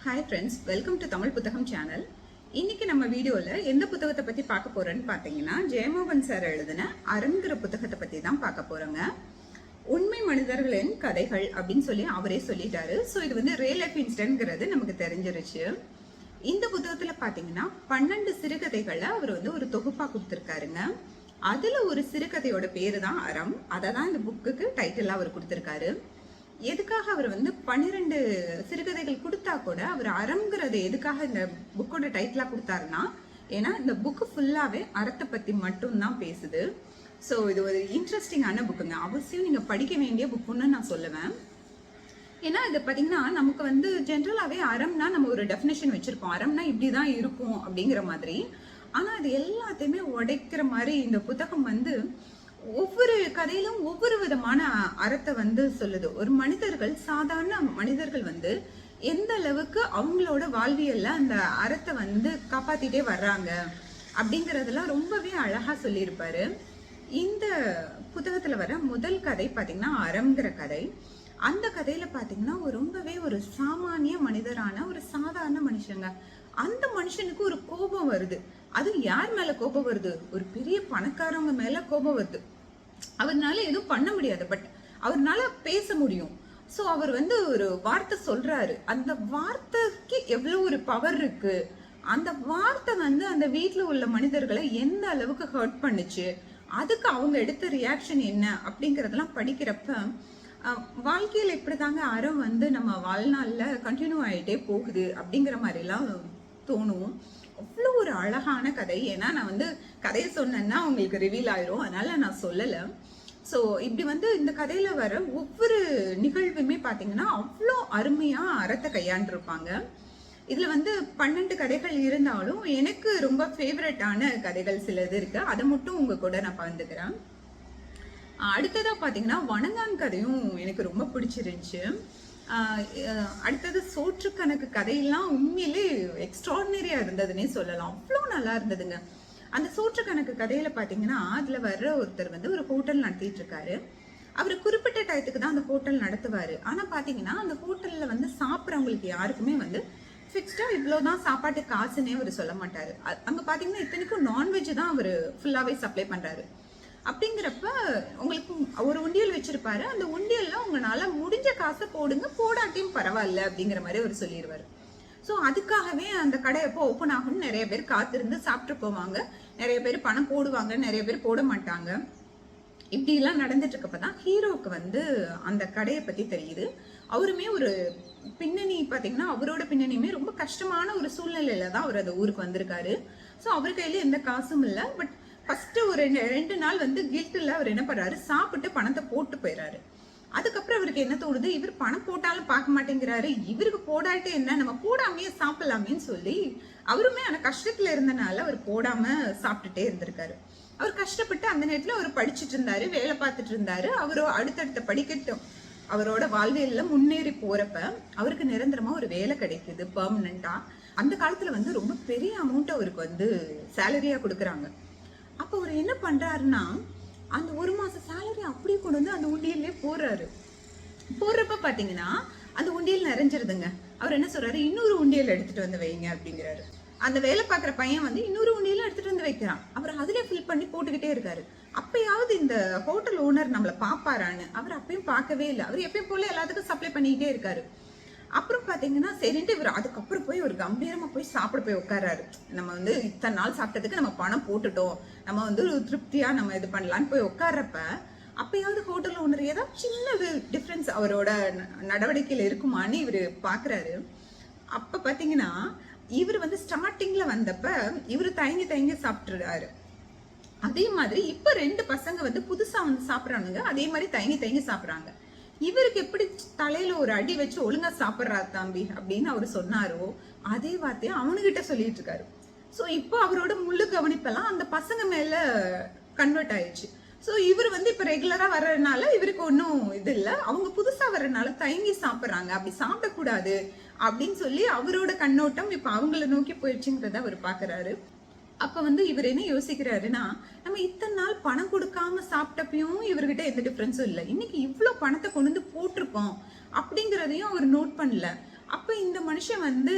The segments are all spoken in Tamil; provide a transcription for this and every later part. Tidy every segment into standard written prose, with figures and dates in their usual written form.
Hi friends, welcome to Tamil புத்தகம் சேனல். இன்னைக்கு நம்ம வீடியோவில் எந்த புத்தகத்தை பற்றி பார்க்க போகிறோன்னு பார்த்தீங்கன்னா, ஜெயமோகன் சார் எழுதின அறம்ங்கிற புத்தகத்தை பற்றி தான் பார்க்க போகிறோங்க. உண்மை மனிதர்களின் கதைகள் அப்படின்னு சொல்லி அவரே சொல்லிட்டாரு. ஸோ இது வந்து ரியல் லைஃப் இன்சிடென்ட்ங்கிறது நமக்கு தெரிஞ்சிருச்சு. இந்த புத்தகத்தில் பார்த்தீங்கன்னா 12 சிறுகதைகளை அவர் வந்து ஒரு தொகுப்பாக கொடுத்துருக்காருங்க. அதில் ஒரு சிறுகதையோட பேரு தான் அறம். அதை தான் இந்த புக்குக்கு டைட்டிலாக அவர் கொடுத்துருக்காரு. எதுக்காக அவர் வந்து 12 சிறுகதைகள் கொடுத்தா கூட அவர் அறம்ங்கிறது எதுக்காக இந்த புக்கோட டைட்டிலாக கொடுத்தாருன்னா, ஏன்னா இந்த புக்கு ஃபுல்லாகவே அறத்தை பற்றி மட்டும்தான் பேசுது. ஸோ இது ஒரு இன்ட்ரெஸ்டிங்கான புக்குங்க. அவசியம் நீங்கள் படிக்க வேண்டிய புக்குன்னு நான் சொல்லுவேன். ஏன்னா இது பார்த்தீங்கன்னா நமக்கு வந்து ஜென்ரலாகவே அறம்னா நம்ம ஒரு டெஃபினேஷன் வச்சுருப்போம். அறம்னா இப்படி தான் இருக்கும் அப்படிங்கிற மாதிரி. ஆனால் அது எல்லாத்தையுமே உடைக்கிற மாதிரி இந்த புத்தகம் வந்து ஒவ்வொரு கதையிலும் ஒவ்வொரு விதமான அறத்தை வந்து சொல்லுது. ஒரு மனிதர்கள், சாதாரண மனிதர்கள் வந்து எந்த அளவுக்கு அவங்களோட வாழ்வியல்ல அந்த அறத்தை வந்து காப்பாத்திட்டே வர்றாங்க அப்படிங்கறதெல்லாம் ரொம்பவே அழகா சொல்லியிருப்பாரு. இந்த புத்தகத்துல வர முதல் கதை பாத்தீங்கன்னா அறம்ங்கிற கதை. அந்த கதையில பாத்தீங்கன்னா ரொம்பவே ஒரு சாமானிய மனிதரான ஒரு சாதாரண மனுஷங்க. அந்த மனுஷனுக்கு ஒரு கோபம் வருது. அது யார் மேல கோபம் வருது? ஒரு பெரிய பணக்காரவங்க மேல கோபம் வருது. அவர்னால எதுவும் பண்ண முடியாது, பட் அவர்னால பேச முடியும். ஸோ அவர் வந்து ஒரு வார்த்தை சொல்றாரு. அந்த வார்த்தைக்கு எவ்வளவு ஒரு பவர் இருக்கு. அந்த வார்த்தை வந்து அந்த வீட்டுல உள்ள மனிதர்களை எந்த அளவுக்கு ஹர்ட் பண்ணுச்சு, அதுக்கு அவங்க எடுத்த ரியாக்ஷன் என்ன அப்படிங்கறதெல்லாம் படிக்கிறப்ப வாழ்க்கையில இப்படிதாங்க அறம் வந்து நம்ம வாழ்நாள்ல கண்டினியூ ஆயிட்டே போகுது அப்படிங்கிற மாதிரி எல்லாம் தோணும். அவ்வளோ ஒரு அழகான கதை. ஏன்னா நான் வந்து கதையை சொன்னேன்னா உங்களுக்கு ரிவீல் ஆயிரும், அதனால நான் சொல்லலை. ஸோ இப்படி வந்து இந்த கதையில வர ஒவ்வொரு நிகழ்வுமே பார்த்தீங்கன்னா அவ்வளோ அருமையா அறத்தை கையாண்டிருப்பாங்க. இதுல வந்து 12 கதைகள் இருந்தாலும் எனக்கு ரொம்ப ஃபேவரட்டான கதைகள் சிலது இருக்கு. அதை மட்டும் உங்க கூட நான் பகிர்ந்துக்கிறேன். அடுத்ததா பார்த்தீங்கன்னா வணங்கான் கதையும் எனக்கு ரொம்ப பிடிச்சிருந்துச்சு. அடுத்தது சோற்று கணக்கு கதையெல்லாம் உண்மையிலே எக்ஸ்ட்ராடினரியா இருந்ததுன்னே சொல்லலாம். அவ்வளோ நல்லா இருந்ததுங்க. அந்த சோற்று கணக்கு கதையில பாத்தீங்கன்னா அதுல வர்ற ஒருத்தர் வந்து ஒரு ஹோட்டல் நடத்திட்டு இருக்காரு. அவர் குறிப்பிட்ட டயத்துக்கு தான் அந்த ஹோட்டல் நடத்துவாரு. ஆனா பாத்தீங்கன்னா அந்த ஹோட்டல்ல வந்து சாப்பிட்றவங்களுக்கு யாருக்குமே வந்து ஃபிக்ஸ்டா இவ்வளவுதான் சாப்பாட்டு காசுன்னே அவர் சொல்ல மாட்டாரு. அங்க பாத்தீங்கன்னா இத்தனைக்கும் நான்வெஜ் தான் அவர் ஃபுல்லாவே சப்ளை பண்றாரு. அப்படிங்கிறப்ப உங்களுக்கு ஒரு உண்டியல் வச்சிருப்பாரு. அந்த உண்டியல்ல உங்களால முடிஞ்ச காசை போடுங்க, போடாட்டியும் பரவாயில்ல அப்படிங்கிற மாதிரி அவர் சொல்லிடுவாரு. ஸோ அதுக்காகவே அந்த கடை எப்போ ஓப்பன் ஆகும்னு நிறைய பேர் காத்திருந்து சாப்பிட்டு போவாங்க. நிறைய பேர் பணம் போடுவாங்க, நிறைய பேர் போட மாட்டாங்க. இப்படி எல்லாம் நடந்துட்டு இருக்கப்பதான் ஹீரோவுக்கு வந்து அந்த கடையை பத்தி தெரியுது. அவருமே ஒரு பின்னணி பாத்தீங்கன்னா அவரோட பின்னணியுமே ரொம்ப கஷ்டமான ஒரு சூழ்நிலையில தான் அவர் அந்த ஊருக்கு வந்திருக்காரு. ஸோ அவர் கையில எந்த காசும் இல்லை. பட் ஃபர்ஸ்ட் ஒரு 2 நாள் வந்து கில்ட்ல அவர் என்ன பண்றாரு, சாப்பிட்டு பணத்தை போட்டு போயிடுறாரு. அதுக்கப்புறம் அவருக்கு என்ன தோணுது, இவர் பணம் போட்டாலும் பார்க்க மாட்டேங்கிறாரு, இவருக்கு போடாட்டு என்ன, நம்ம போடாமையே சாப்பிடலாமேன்னு சொல்லி அவருமே அந்த கஷ்டத்துல இருந்தனால அவர் போடாம சாப்பிட்டுட்டே இருந்திருக்காரு. அவர் கஷ்டப்பட்டு அந்த நேரத்துல அவர் படிச்சுட்டு இருந்தாரு, வேலை பார்த்துட்டு இருந்தாரு. அவரோ அடுத்தடுத்த படிக்கட்டும் அவரோட வாழ்வியல்ல முன்னேறி போறப்ப அவருக்கு நிரந்தரமா ஒரு வேலை கிடைக்குது, பெர்மனண்டா. அந்த காலத்துல வந்து ரொம்ப பெரிய அமௌண்ட் அவருக்கு வந்து சேலரியா கொடுக்குறாங்க. அப்போ அவர் என்ன பண்றாருன்னா அந்த 1 மாச சேலரி அப்படியே கொண்டு வந்து அந்த உண்டியல்லே போடுறாரு. போடுறப்ப பாத்தீங்கன்னா அந்த உண்டியல் நிறைஞ்சிருதுங்க. அவர் என்ன சொல்றாரு, இன்னொரு உண்டியல் எடுத்துட்டு வந்து வைங்க அப்படிங்கிறாரு. அந்த வேலை பார்க்குற பையன் வந்து இன்னொரு உண்டியல எடுத்துட்டு வந்து வைக்கிறான். அவர் அதுல ஃபில் பண்ணி போட்டுக்கிட்டே இருக்காரு. அப்பயாவது இந்த ஹோட்டல் ஓனர் நம்மள பாப்பாரான்னு அவர் அப்பயும் பார்க்கவே இல்லை. அவர் எப்பயும் போல எல்லாத்துக்கும் சப்ளை பண்ணிக்கிட்டே இருக்காரு. அப்புறம் பாத்தீங்கன்னா சரின்ட்டு இவர் அதுக்கப்புறம் போய் ஒரு கம்பீரமா போய் சாப்பிட போய் உட்காராரு. நம்ம வந்து இத்தனை நாள் சாப்பிட்டதுக்கு நம்ம பணம் போட்டுட்டோம், நம்ம வந்து ஒரு திருப்தியா நம்ம இது பண்ணலான்னு போய் உட்கார்றப்ப அப்பயாவது ஹோட்டல் ஓனர் ஏதாவது சின்னது டிஃப்ரென்ஸ் அவரோட நடவடிக்கையில இருக்குமான்னு இவர் பாக்குறாரு. அப்ப பாத்தீங்கன்னா இவர் வந்து ஸ்டார்டிங்ல வந்தப்ப இவரு தயங்கி தயங்கி சாப்பிட்டுறாரு. அதே மாதிரி இப்ப 2 பசங்க வந்து புதுசா வந்து சாப்பிடறானுங்க, அதே மாதிரி தயங்கி தயங்கி சாப்பிடறாங்க. இவருக்கு எப்படி தலையில ஒரு அடி வச்சு ஒழுங்கா சாப்பிட்றா தம்பி அப்படின்னு அவர் சொன்னாரோ அதே வார்த்தையை அவனுகிட்ட சொல்லிட்டு இருக்காரு. ஸோ இப்போ அவரோட முழு கவனிப்பெல்லாம் அந்த பசங்க மேல கன்வெர்ட் ஆயிடுச்சு. ஸோ இவர் வந்து இப்போ ரெகுலரா வர்றதுனால இவருக்கு ஒன்றும் இது இல்லை, அவங்க புதுசா வர்றதுனால தயங்கி சாப்பிட்றாங்க, அப்படி சாப்பிடக்கூடாது அப்படின்னு சொல்லி அவரோட கண்ணோட்டம் இப்போ அவங்கள நோக்கி போயிடுச்சுங்கிறத அவர் பாக்குறாரு. அப்ப வந்து இவர் என்ன யோசிக்கிறாருன்னா, நம்ம இத்தனை நாள் பணம் கொடுக்காம சாப்பிட்டப்பையும் இவர்கிட்ட எந்த டிஃபரன்ஸும் இல்லை, இன்னைக்கு இவ்வளவு பணத்தை கொண்டு வந்து போட்டிருக்கோம் அப்படிங்கிறதையும் அவர் நோட் பண்ணல. அப்ப இந்த மனுஷன் வந்து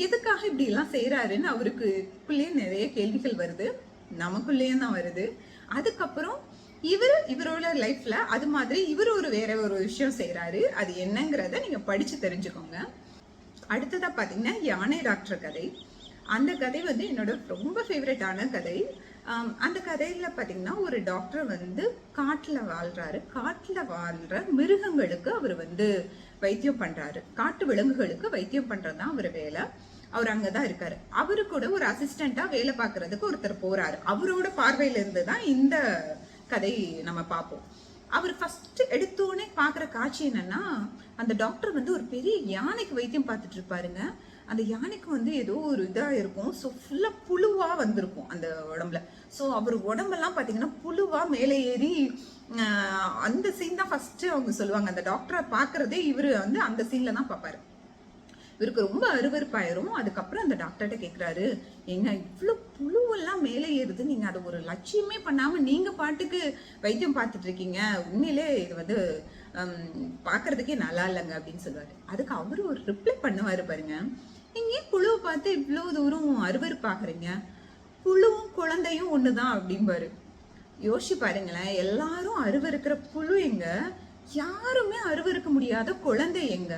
எதுக்காக இப்படி எல்லாம் செய்யறாருன்னு அவருக்குள்ளேயே நிறைய கேள்விகள் வருது, நமக்குள்ளேயும் தான் வருது. அதுக்கப்புறம் இவரோட லைஃப்ல அது மாதிரி இவர் வேற ஒரு விஷயம் செய்யறாரு. அது என்னங்கிறத நீங்க படிச்சு தெரிஞ்சுக்கோங்க. அடுத்ததா பாத்தீங்கன்னா யானை டாக்டர் கதை. அந்த கதை வந்து என்னோட ரொம்ப ஃபேவரட்டான கதை. அந்த கதையில பாத்தீங்கன்னா ஒரு டாக்டர் வந்து காட்டுல வாழ்றாரு. காட்டுல வாழ்ற மிருகங்களுக்கு அவர் வந்து வைத்தியம் பண்றாரு. காட்டு விலங்குகளுக்கு வைத்தியம் பண்றதுதான் அவர் வேலை. அவர் அங்கதான் இருக்காரு. அவரு கூட ஒரு அசிஸ்டண்டா வேலை பார்க்கறதுக்கு ஒருத்தர் போறாரு. அவரோட பார்வையில இருந்துதான் இந்த கதை நம்ம பார்ப்போம். அவர் ஃபர்ஸ்ட் எடுத்தோடனே பாக்குற காட்சி என்னன்னா, அந்த டாக்டர் வந்து ஒரு பெரிய யானைக்கு வைத்தியம் பார்த்துட்டு இருப்பாருங்க. அந்த யானைக்கு வந்து ஏதோ ஒரு இதா இருக்கும். ஸோ ஃபுல்லா புழுவா வந்திருக்கும் அந்த உடம்புல. ஸோ அவர் உடம்பெல்லாம் பாத்தீங்கன்னா புழுவா மேலே ஏறி அந்த சீன் தான் ஃபர்ஸ்ட் அவங்க சொல்லுவாங்க. அந்த டாக்டரை பாக்குறதே இவரு வந்து அந்த சீன்ல தான் பார்ப்பாரு. இவருக்கு ரொம்ப அருவருப்பாயிரும். அதுக்கப்புறம் அந்த டாக்டர்கிட்ட கேட்குறாரு, எங்க இவ்வளோ புழுவெல்லாம் மேலே ஏறுது, நீங்க அதை ஒரு லட்சியமே பண்ணாம நீங்க பாட்டுக்கு வைத்தியம் பார்த்துட்டு இருக்கீங்க, உண்மையிலே இது வந்து பார்க்கறதுக்கே நல்லா இல்லைங்க அப்படின்னு சொல்லுவாரு. அதுக்கு அவரு ஒரு ரிப்ளை பண்ணுவாரு பாருங்க, நீங்க ஏன் புழுவை பார்த்து இவ்வளோ தூரம் அருவருப்பாக்குறீங்க, புழுவும் குழந்தையும் ஒண்ணுதான் அப்படிம்பாரு. யோசிச்சு பாருங்களேன், எல்லாரும் அருவருக்கிற புழு எங்க, யாருமே அருவருக்க முடியாத குழந்தை எங்க,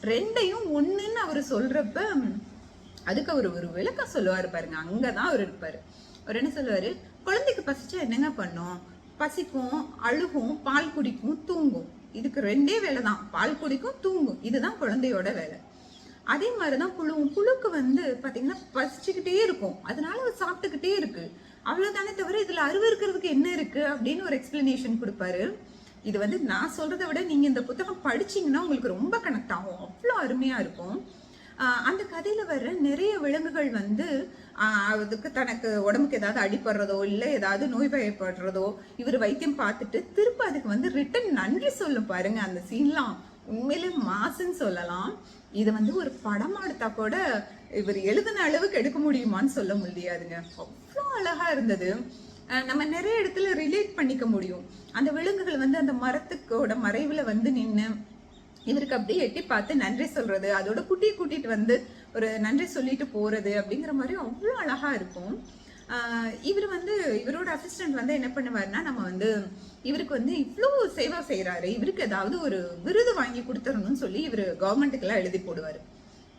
ரெண்டையும் ஒண்ணுன்னு அவரு சொல்றப்ப அதுக்கு அவர் ஒரு விளக்கம் சொல்லுவாரு பாருங்க. அங்கதான் அவர் இருப்பாரு. அவர் என்ன சொல்லுவாரு, குழந்தைக்கு பசிச்சா என்னங்க பண்ணும், பசிக்கும், அழுகும், பால் குடிக்கும், தூங்கும். இதுக்கு ரெண்டே வேலை தான், பால் குடிக்கும், தூங்கும். இதுதான் குழந்தையோட வேலை. அதே மாதிரிதான் புழுவும். புழுக்கு வந்து பாத்தீங்கன்னா பசிச்சுக்கிட்டே இருக்கும், அதனால அவர் சாப்பிட்டுக்கிட்டே இருக்கு, அவ்வளவுதானே தவிர இதுல அருவருக்கிறதுக்கு என்ன இருக்கு அப்படின்னு ஒரு எக்ஸ்பிளனேஷன் கொடுப்பாரு. இது வந்து நான் சொல்றதை விட நீங்க இந்த புத்தகம் படிச்சீங்கன்னா உங்களுக்கு ரொம்ப கனெக்ட் ஆகும், அவ்வளோ அருமையா இருக்கும். அந்த கதையில வர்ற நிறைய விலங்குகள் வந்து அதுக்கு தனக்கு உடம்புக்கு ஏதாவது அடிப்படுறதோ இல்லை ஏதாவது நோய் பயப்படுறதோ இவர் வைத்தியம் பார்த்துட்டு திரும்ப அதுக்கு வந்து ரிட்டன் நன்றி சொல்லும் பாருங்க. அந்த சீன்லாம் உண்மையிலே மாசுன்னு சொல்லலாம். இது வந்து ஒரு படமா எடுத்தா கூட இவர் எழுதின அளவுக்கு எடுக்க முடியுமான்னு சொல்ல முடியாதுங்க, அவ்வளோ அழகா இருந்தது. நம்ம நிறைய இடத்துல ரிலேட் பண்ணிக்க முடியும். அந்த விலங்குகள் வந்து அந்த மரத்துக்கோட மறைவுல வந்து நின்று இவருக்கு அப்படியே எட்டி பார்த்து நன்றி சொல்றது, அதோட கூட்டிட்டு வந்து ஒரு நன்றி சொல்லிட்டு போறது அப்படிங்கிற மாதிரி அவ்வளோ அழகா இருக்கும். இவர் வந்து இவரோட அசிஸ்டன்ட் வந்து என்ன பண்ணுவாருன்னா, நம்ம வந்து இவருக்கு வந்து இவ்வளோ சேவை செய்யறாரு, இவருக்கு ஏதாவது ஒரு விருது வாங்கி கொடுத்துடணும்னு சொல்லி இவர் கவர்மெண்ட்டுக்கெல்லாம் எழுதி போடுவாரு.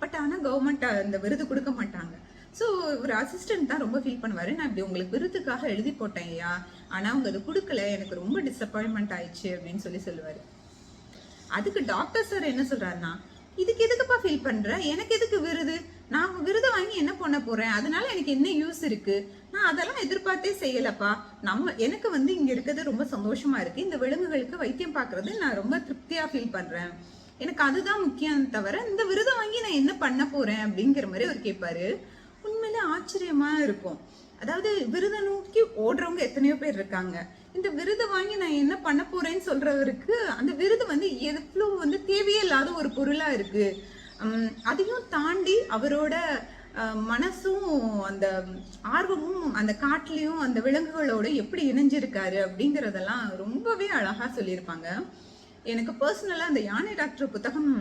பட் ஆனா கவர்மெண்ட் அந்த விருது கொடுக்க மாட்டாங்க. ஸோ ஒரு அசிஸ்டன்ட் தான் ரொம்ப ஃபீல் பண்ணுவாரு, நான் இப்படி உங்களுக்கு விருதுக்காக எழுதி போட்டேன் ஐயா, ஆனா அவங்க அது கொடுக்கல, எனக்கு ரொம்ப டிசப்பாயின்மெண்ட் ஆயிடுச்சு அப்படின்னு சொல்லுவாரு. அதுக்கு டாக்டர் சார் என்ன சொல்றாருன்னா, இதுக்கு எதுக்குப்பா ஃபீல் பண்ற, எனக்கு எதுக்கு விருது, நான் விருதை வாங்கி என்ன பண்ண போறேன், அதனால எனக்கு என்ன யூஸ் இருக்கு, நான் அதெல்லாம் எதிர்பார்த்தே செய்யலப்பா, எனக்கு வந்து இங்க இருக்கிறது ரொம்ப சந்தோஷமா இருக்கு, இந்த விலங்குகளுக்கு வைத்தியம் பார்க்கறது நான் ரொம்ப திருப்தியா ஃபீல் பண்றேன், எனக்கு அதுதான் முக்கியம் தவிர இந்த விருதை வாங்கி நான் என்ன பண்ண போறேன் அப்படிங்கிற மாதிரி அவர் கேட்பாரு. உண்மையிலே ஆச்சரியமா இருக்கும். அதாவது விருதை நோக்கி ஓடுறவங்க எத்தனையோ பேர் இருக்காங்க, இந்த விருதை வாங்கி நான் என்ன பண்ண போறேன்னு சொல்றவருக்கு அந்த விருது வந்து எவ்வளோ வந்து தேவையே இல்லாத ஒரு பொருளா இருக்கு. அதையும் தாண்டி அவரோட மனசும் அந்த ஆர்வமும் அந்த காட்டுலயும் அந்த விலங்குகளோட எப்படி இணைஞ்சிருக்காரு அப்படிங்கறதெல்லாம் ரொம்பவே அழகா சொல்லியிருப்பாங்க. எனக்கு பர்சனலா அந்த யானை டாக்டர் புத்தகம்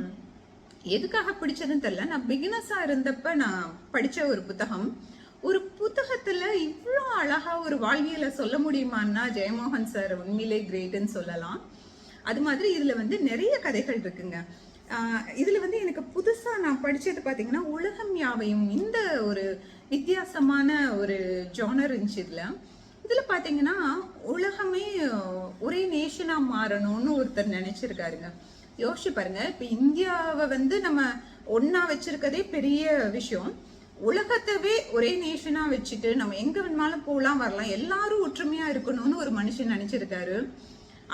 எதுக்காக பிடிச்சதுன்னு தெரியல, நான் பிகினஸா இருந்தப்ப நான் படிச்ச ஒரு புத்தகம். ஒரு புத்தகத்துல இவ்வளோ அழகா ஒரு வாழ்வியலை சொல்ல முடியுமான்னா ஜெயமோகன் சார் உண்மையிலே கிரேட்னு சொல்லலாம். அது மாதிரி இதுல வந்து நிறைய கதைகள் இருக்குங்க. இதுல வந்து எனக்கு புதுசா நான் படிச்சது பாத்தீங்கன்னா உலகம் யாவையும், இந்த ஒரு வித்தியாசமான ஒரு ஜானர் இருந்துச்சு. இதுல பாத்தீங்கன்னா உலகமே ஒரே நேஷனா மாறணும்னு ஒருத்தர் நினைச்சிருக்காருங்க. யோசிச்சு பாருங்க, இப்ப இந்தியாவை வந்து நம்ம ஒன்னா வச்சிருக்கதே பெரிய விஷயம், உலகத்தவே ஒரே நேஷனா வச்சுட்டு நம்ம எங்க வேணுமாலும் போகலாம் வரலாம், எல்லாரும் ஒற்றுமையா இருக்கணும்னு ஒரு மனுஷன் நினைச்சிருக்காரு.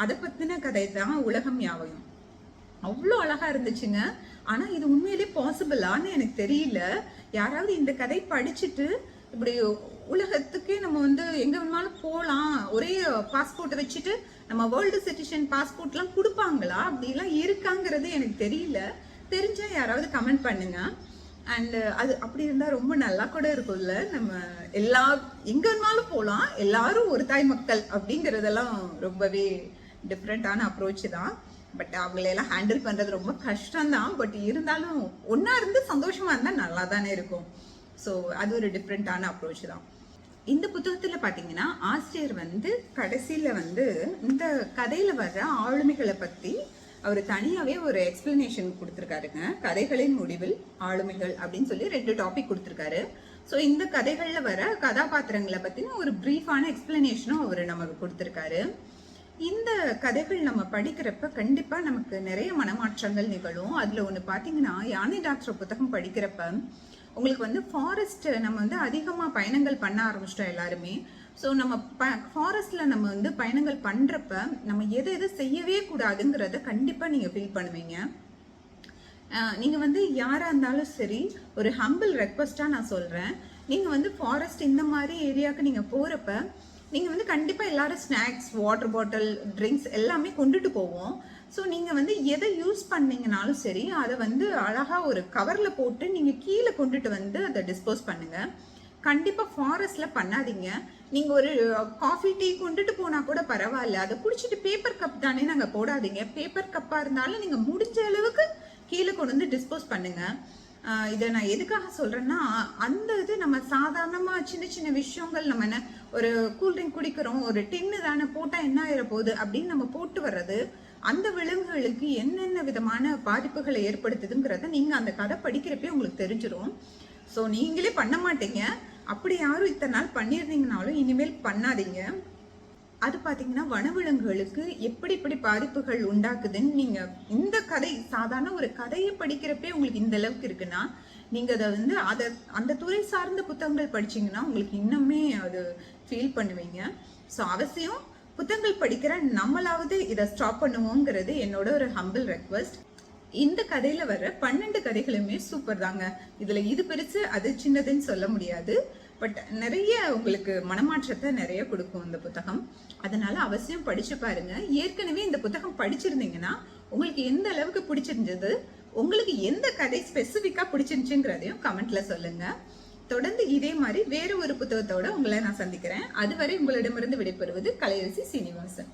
அதை பத்தின கதை தான் உலகம் யாவையும். அவ்வளோ அழகா இருந்துச்சுங்க. ஆனா இது உண்மையிலே பாசிபிளான்னு எனக்கு தெரியல. யாராவது இந்த கதை படிச்சுட்டு இப்படி உலகத்துக்கே நம்ம வந்து எங்க வேணாலும் போகலாம், ஒரே பாஸ்போர்ட் வச்சுட்டு நம்ம வேர்ல்டு சிட்டிசன் பாஸ்போர்ட்லாம் கொடுப்பாங்களா, அப்படிலாம் இருக்காங்கிறது எனக்கு தெரியல. தெரிஞ்சா யாராவது கமெண்ட் பண்ணுங்க. அண்ட் அது அப்படி இருந்தா ரொம்ப நல்லா கூட இருக்கும்ல, நம்ம எங்க வேணாலும் போகலாம், எல்லாரும் ஒரு தாய் மக்கள் அப்படிங்கிறதெல்லாம் ரொம்பவே டிஃப்ரெண்டான அப்ரோச் தான். பட் அவங்களையெல்லாம் ஹேண்டில் பண்றது ரொம்ப கஷ்டம்தான். பட் இருந்தாலும் ஒன்னா இருந்து சந்தோஷமா இருந்தா நல்லா தானே இருக்கும். ஸோ அது ஒரு டிஃப்ரெண்டான அப்ரோச் தான். இந்த புத்தகத்துல பாத்தீங்கன்னா ஆசிரியர் வந்து கடைசியில வந்து இந்த கதையில வர்ற ஆளுமைகளை பத்தி அவர் தனியாவே ஒரு எக்ஸ்பிளனேஷன் கொடுத்துருக்காருங்க. கதைகளின் முடிவில் ஆளுமைகள் அப்படின்னு சொல்லி 2 டாபிக் கொடுத்துருக்காரு. ஸோ இந்த கதைகள்ல வர கதாபாத்திரங்களை பத்தின ஒரு பிரீஃபான எக்ஸ்பிளனேஷனும் அவர் நமக்கு கொடுத்துருக்காரு. இந்த கதைகள் நம்ம படிக்கிறப்ப கண்டிப்பா நமக்கு நிறைய மனமாற்றங்கள் நிகழும். அதுல ஒண்ணு பாத்தீங்கன்னா யானை டாக்டர் புத்தகம் படிக்கிறப்ப உங்களுக்கு வந்து ஃபாரஸ்ட் நம்ம வந்து அதிகமா பயணங்கள் பண்ண ஆரம்பிச்சிட்டோம் எல்லாருமே. ஸோ நம்ம ஃபாரஸ்ட்ல நம்ம வந்து பயணங்கள் பண்றப்ப நம்ம எதை எதை செய்யவே கூடாதுங்கிறத கண்டிப்பா நீங்க ஃபீல் பண்ணுவீங்க. நீங்க வந்து யாரா இருந்தாலும் சரி, ஒரு ஹம்பிள் ரெக்வஸ்டா நான் சொல்றேன், நீங்க வந்து ஃபாரஸ்ட் இந்த மாதிரி ஏரியாவுக்கு நீங்க போறப்ப நீங்க வந்து கண்டிப்பா எல்லாரும் ஸ்நாக்ஸ், வாட்டர் பாட்டில், ட்ரிங்க்ஸ் எல்லாமே கொண்டுட்டு போவோம். ஸோ நீங்க வந்து எதை யூஸ் பண்ணீங்கனாலும் சரி, அதை வந்து அழகா ஒரு கவர்ல போட்டு நீங்க கீழே கொண்டுட்டு வந்து அதை டிஸ்போஸ் பண்ணுங்க. கண்டிப்பா ஃபாரஸ்ட்ல பண்ணாதீங்க. நீங்க ஒரு காஃபி டீ கொண்டுட்டு போனா கூட பரவாயில்ல, அதை குடிச்சிட்டு பேப்பர் கப் தானே நாங்க போடாதீங்க. பேப்பர் கப்பா இருந்தாலும் நீங்க முடிஞ்ச அளவுக்கு கீழே கொண்டு வந்து டிஸ்போஸ் பண்ணுங்க. இதை நான் எதுக்காக சொல்றேன்னா, அந்த இது நம்ம சாதாரணமா சின்ன சின்ன விஷயங்கள், நம்ம என்ன ஒரு கூல்ட்ரிங்க் குடிக்கிறோம், ஒரு டின்னு தானே போட்டா என்ன ஆயிர போகுது அப்படின்னு நம்ம போட்டு வர்றது அந்த விலங்குகளுக்கு என்னென்ன விதமான பாதிப்புகளை ஏற்படுத்துதுங்கிறத நீங்க அந்த கதை படிக்கிறப்பே உங்களுக்கு தெரிஞ்சிடும். ஸோ நீங்களே பண்ண மாட்டீங்க. அப்படி யாரும் இத்தனை நாள் பண்ணியிருந்தீங்கனாலும் இனிமேல் பண்ணாதீங்க. அது பார்த்தீங்கன்னா வனவிலங்குகளுக்கு எப்படி இப்படி பாதிப்புகள் உண்டாக்குதுன்னு நீங்க இந்த கதை சாதாரண ஒரு கதையை படிக்கிறப்பே உங்களுக்கு இந்த அளவுக்கு இருக்குன்னா, நீங்க அதை வந்து அந்த துறை சார்ந்த புத்தகங்கள் படிச்சீங்கன்னா உங்களுக்கு இன்னுமே அது ஃபீல் பண்ணுவீங்க. ஸோ அவசியம் புத்தகங்கள் படிக்கிற நம்மளாவது இதை ஸ்டாப் பண்ணுவோங்கிறது என்னோட ஒரு ஹம்பிள் ரெக்வஸ்ட். இந்த கதையில வர 12 கதைகளுமே சூப்பர் தாங்க. இதுல இது பெருசு அது சின்னதுன்னு சொல்ல முடியாது. பட் நிறைய உங்களுக்கு மனமாற்றத்தை நிறைய கொடுக்கும் இந்த புத்தகம். அதனால அவசியம் படிச்சு பாருங்க. ஏற்கனவே இந்த புத்தகம் படிச்சிருந்தீங்கன்னா உங்களுக்கு எந்த அளவுக்கு பிடிச்சிருந்தது, உங்களுக்கு எந்த கதை ஸ்பெசிஃபிக்கா பிடிச்சிருந்துச்சுங்கிறதையும் கமெண்ட்ல சொல்லுங்க. தொடர்ந்து இதே மாதிரி வேற ஒரு புத்தகத்தோட உங்களை நான் சந்திக்கிறேன். அதுவரை உங்களிடமிருந்து விடைபெறுவது கலையரசி சீனிவாசன்.